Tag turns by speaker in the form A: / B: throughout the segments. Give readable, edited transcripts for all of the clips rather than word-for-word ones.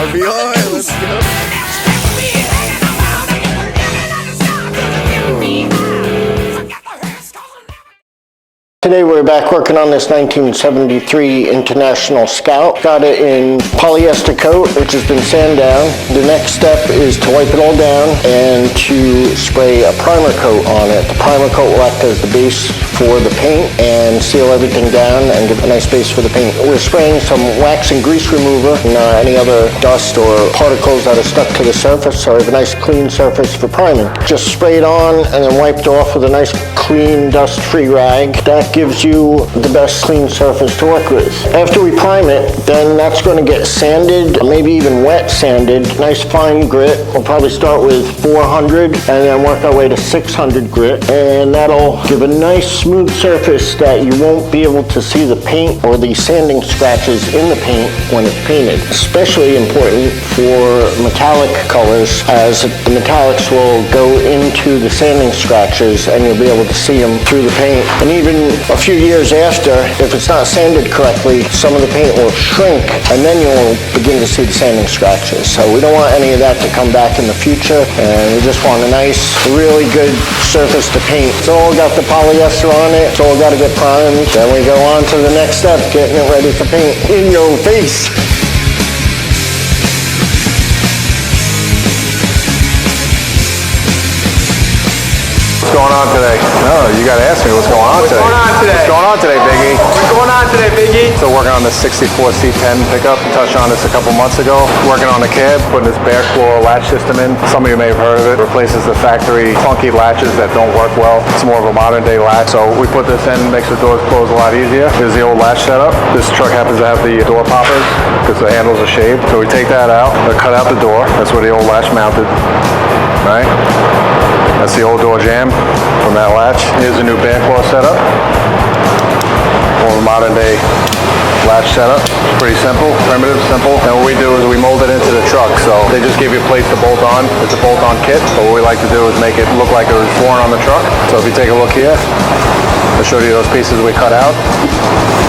A: RBI, let's go.
B: Today we're back working on this 1973 International Scout. Got it in polyester coat, which has been sanded down. The next step is to wipe it all down and to spray a primer coat on it. The primer coat will act as the base for the paint and seal everything down and give a nice base for the paint. We're spraying some wax and grease remover and any other dust or particles that are stuck to the surface, so we have a nice clean surface for priming. Just spray it on and then wipe it off with a nice clean dust-free rag. That gives you the best clean surface to work with. After we prime it, then that's going to get sanded, maybe even wet sanded. Nice fine grit. We'll probably start with 400 and then work our way to 600 grit, and that'll give a nice smooth surface that you won't be able to see the paint or the sanding scratches in the paint when it's painted. Especially important for metallic colors, as the metallics will go into the sanding scratches and you'll be able to see them through the paint. And even a few years after, if it's not sanded correctly, some of the paint will shrink and then you'll begin to see the sanding scratches. So we don't want any of that to come back in the future, and we just want a nice, really good surface to paint. It's all got the polyester on it, it's all got to get primed. Then we go on to the next step, getting it ready for paint in your face.
C: What's going on today? No, you gotta ask me what's going on today. What's going on today, Biggie?
D: What's going on today, Biggie?
C: Still working on the 64 C10 pickup. Touched on this a couple months ago. Working on the cab, putting this bare claw latch system in. Some of you may have heard of it. Replaces the factory funky latches that don't work well. It's more of a modern day latch. So we put this in, makes the doors close a lot easier. Here's the old latch setup. This truck happens to have the door poppers because the handles are shaved. So we take that out, cut out the door. That's where the old latch mounted, right? That's the old door jamb from that latch. Here's a new bear claw setup. More of a modern day latch setup. It's pretty simple, primitive, simple. And what we do is we mold it into the truck. So they just give you plates to bolt on. It's a bolt on kit. But what we like to do is make it look like it was born on the truck. So if you take a look here, I'll show you those pieces we cut out.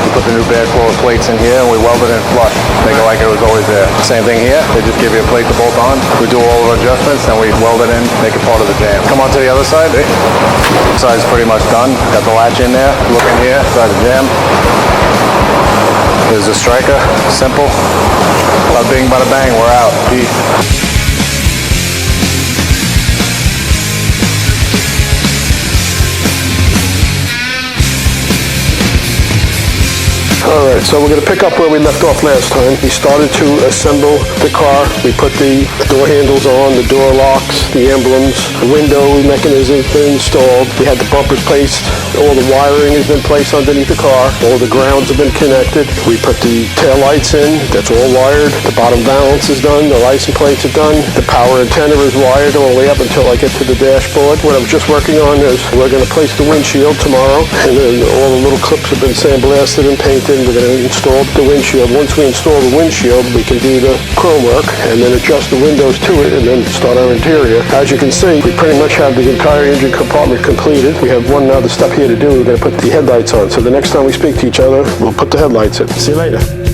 C: We put the new bear claw plates in here and we weld it in flush. Make it like it was always there. Same thing here. They just give you a plate to bolt on. We do all of our adjustments and we weld it in, make it part of the jam. Come on to the other side. This side's pretty much done. Got the latch in there. Look in here, side of the jam. There's the striker. Simple. Bada bing, bada bang. We're out. Peace.
E: Alright, so we're going to pick up where we left off last time. We started to assemble the car. We put the door handles on, the door locks, the emblems, the window mechanisms been installed. We had the bumpers placed. All the wiring has been placed underneath the car. All the grounds have been connected. We put the tail lights in. That's all wired. The bottom valance is done. The license plates are done. The power antenna is wired all the way up until I get to the dashboard. What I was just working on is we're going to place the windshield tomorrow, and then all the little clips have been sandblasted and painted. We're going to install the windshield. Once we install the windshield, we can do the chrome work and then adjust the windows to it and then start our interior. As you can see, we pretty much have the entire engine compartment completed. We have one other step here to do. We're going to put the headlights on. So the next time we speak to each other, we'll put the headlights in. See you later.